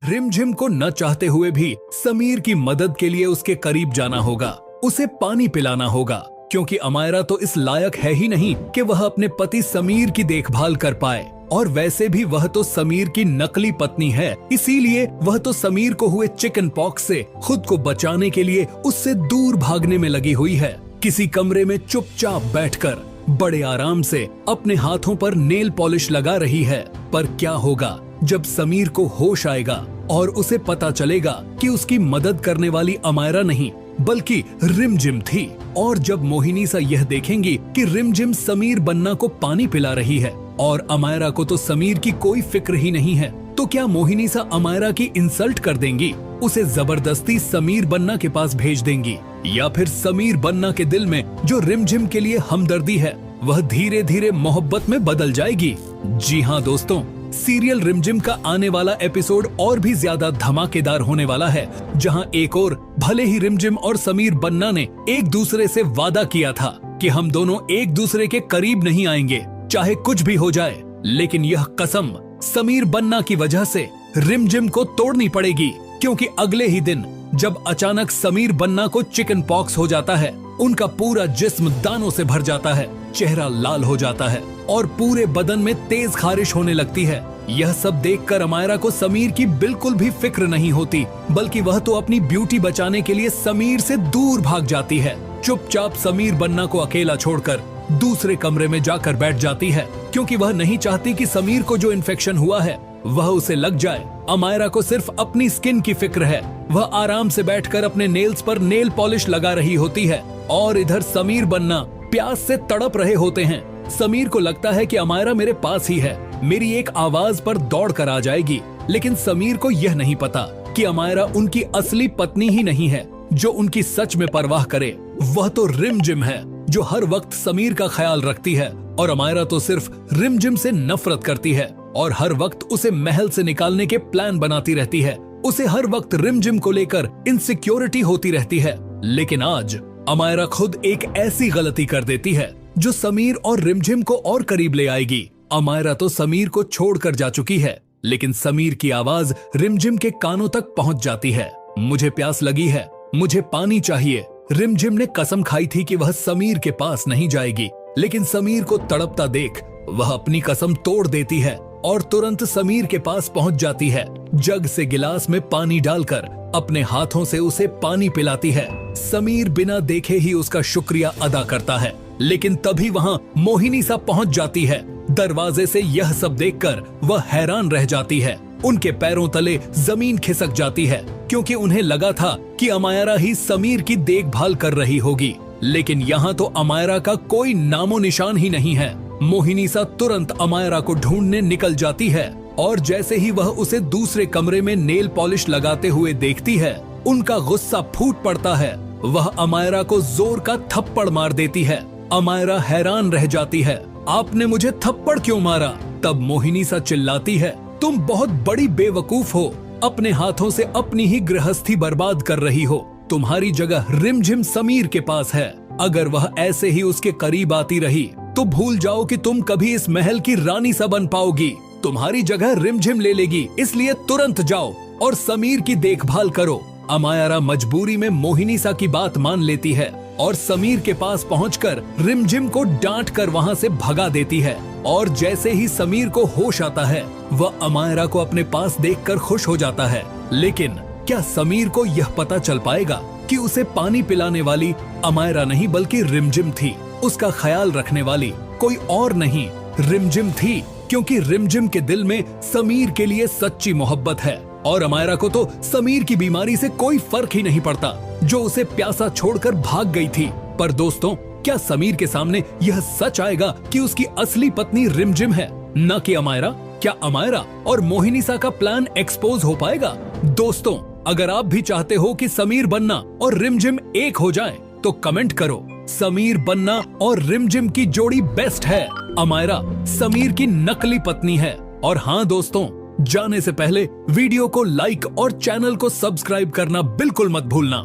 रिमझिम को न चाहते हुए भी समीर की मदद के लिए उसके करीब जाना होगा, उसे पानी पिलाना होगा, क्योंकि अमायरा तो इस लायक है ही नहीं कि वह अपने पति समीर की देखभाल कर पाए। और वैसे भी वह तो समीर की नकली पत्नी है, इसीलिए वह तो समीर को हुए चिकन पॉक्स से खुद को बचाने के लिए उससे दूर भागने में लगी हुई है। किसी कमरे में चुपचाप बैठकर बड़े आराम से अपने हाथों पर नेल पॉलिश लगा रही है। पर क्या होगा जब समीर को होश आएगा और उसे पता चलेगा कि उसकी मदद करने वाली अमायरा नहीं बल्कि रिमझिम थी। और जब मोहिनीसा यह देखेंगी कि रिमझिम समीर बन्ना को पानी पिला रही है और अमायरा को तो समीर की कोई फिक्र ही नहीं है, तो क्या मोहिनीसा अमायरा की इंसल्ट कर देंगी, उसे जबरदस्ती समीर बन्ना के पास भेज देंगी, या फिर समीर बन्ना के दिल में जो रिमझिम के लिए हमदर्दी है वह धीरे धीरे मोहब्बत में बदल जाएगी। जी हाँ दोस्तों, सीरियल रिमझिम का आने वाला एपिसोड और भी ज्यादा धमाकेदार होने वाला है, जहां एक और भले ही रिमझिम और समीर बन्ना ने एक दूसरे से वादा किया था कि हम दोनों एक दूसरे के करीब नहीं आएंगे चाहे कुछ भी हो जाए, लेकिन यह कसम समीर बन्ना की वजह से रिमझिम को तोड़नी पड़ेगी, क्योंकि अगले ही दिन जब अचानक समीर बन्ना को चिकन पॉक्स हो जाता है, उनका पूरा जिस्म दानों से भर जाता है, चेहरा लाल हो जाता है और पूरे बदन में तेज खारिश होने लगती है। यह सब देखकर अमायरा को समीर की बिल्कुल भी फिक्र नहीं होती, बल्कि वह तो अपनी ब्यूटी बचाने के लिए समीर से दूर भाग जाती है। चुपचाप समीर बन्ना को अकेला छोड़कर दूसरे कमरे में जाकर बैठ जाती है, क्योंकि वह नहीं चाहती कि समीर को जो इन्फेक्शन हुआ है वह उसे लग जाए। अमायरा को सिर्फ अपनी स्किन की फिक्र है। वह आराम से बैठकर अपने नेल्स पर नेल पॉलिश लगा रही होती है और इधर समीर बन्ना प्यास से तड़प रहे होते हैं। समीर को लगता है कि अमायरा मेरे पास ही है, मेरी एक आवाज पर दौड़ कर आ जाएगी, लेकिन समीर को यह नहीं पता कि अमायरा उनकी असली पत्नी ही नहीं है जो उनकी सच में परवाह करे। वह तो रिमझिम है जो हर वक्त समीर का ख्याल रखती है, और अमायरा तो सिर्फ रिमझिम से नफरत करती है और हर वक्त उसे महल से निकालने के प्लान बनाती रहती है। उसे हर वक्त रिमझिम को लेकर इनसिक्योरिटी होती रहती है। लेकिन आज अमायरा खुद एक ऐसी गलती कर देती है जो समीर और रिमझिम को और करीब ले आएगी। अमायरा तो समीर को छोड़कर जा चुकी है, लेकिन समीर की आवाज रिमझिम के कानों तक पहुंच जाती है। मुझे प्यास लगी है, मुझे पानी चाहिए। रिमझिम ने कसम खाई थी कि वह समीर के पास नहीं जाएगी, लेकिन समीर को तड़पता देख वह अपनी कसम तोड़ देती है और तुरंत समीर के पास पहुंच जाती है। जग से गिलास में पानी डालकर अपने हाथों से उसे पानी पिलाती है। समीर बिना देखे ही उसका शुक्रिया अदा करता है, लेकिन तभी वहां मोहिनीसा पहुंच जाती है। दरवाजे से यह सब देखकर वह हैरान रह जाती है। उनके पैरों तले जमीन खिसक जाती है, क्योंकि उन्हें लगा था कि अमायरा ही समीर की देखभाल कर रही होगी, लेकिन यहाँ तो अमायरा का कोई नामो निशान ही नहीं है। मोहिनीसा तुरंत अमायरा को ढूंढने निकल जाती है, और जैसे ही वह उसे दूसरे कमरे में नेल पॉलिश लगाते हुए देखती है, उनका गुस्सा फूट पड़ता है। वह अमायरा को जोर का थप्पड़ मार देती है। अमायरा हैरान रह जाती है, आपने मुझे थप्पड़ क्यों मारा? तब मोहिनीसा चिल्लाती है, तुम बहुत बड़ी बेवकूफ हो, अपने हाथों से अपनी ही गृहस्थी बर्बाद कर रही हो। तुम्हारी जगह रिमझिम समीर के पास है। अगर वह ऐसे ही उसके करीब आती रही तो भूल जाओ कि तुम कभी इस महल की रानी सा बन पाओगी। तुम्हारी जगह रिमझिम ले लेगी, इसलिए तुरंत जाओ और समीर की देखभाल करो। अमायरा मजबूरी में मोहिनीसा की बात मान लेती है और समीर के पास पहुंचकर रिमझिम को डांट कर वहां से भगा देती है। और जैसे ही समीर को होश आता है, वह अमायरा को अपने पास देखकर खुश हो जाता है। लेकिन क्या समीर को यह पता चल पाएगा कि उसे पानी पिलाने वाली अमायरा नहीं बल्कि रिमझिम थी? उसका ख्याल रखने वाली कोई और नहीं, रिमझिम थी, क्योंकि रिमझिम के दिल में समीर के लिए सच्ची मोहब्बत है। और अमायरा को तो समीर की बीमारी से कोई फर्क ही नहीं पड़ता, जो उसे प्यासा छोड़कर भाग गई थी। पर दोस्तों, क्या समीर के सामने यह सच आएगा कि उसकी असली पत्नी रिमझिम है, न कि अमायरा? क्या अमायरा और मोहिनीसा का प्लान एक्सपोज हो पाएगा? दोस्तों, अगर आप भी चाहते हो कि समीर बन्ना और रिमझिम एक हो जाएं, तो कमेंट करो। समीर बन्ना और रिमझिम की जोड़ी बेस्ट है। अमायरा समीर की नकली पत्नी है। और हाँ दोस्तों, जाने से पहले वीडियो को लाइक और चैनल को सब्सक्राइब करना बिल्कुल मत भूलना।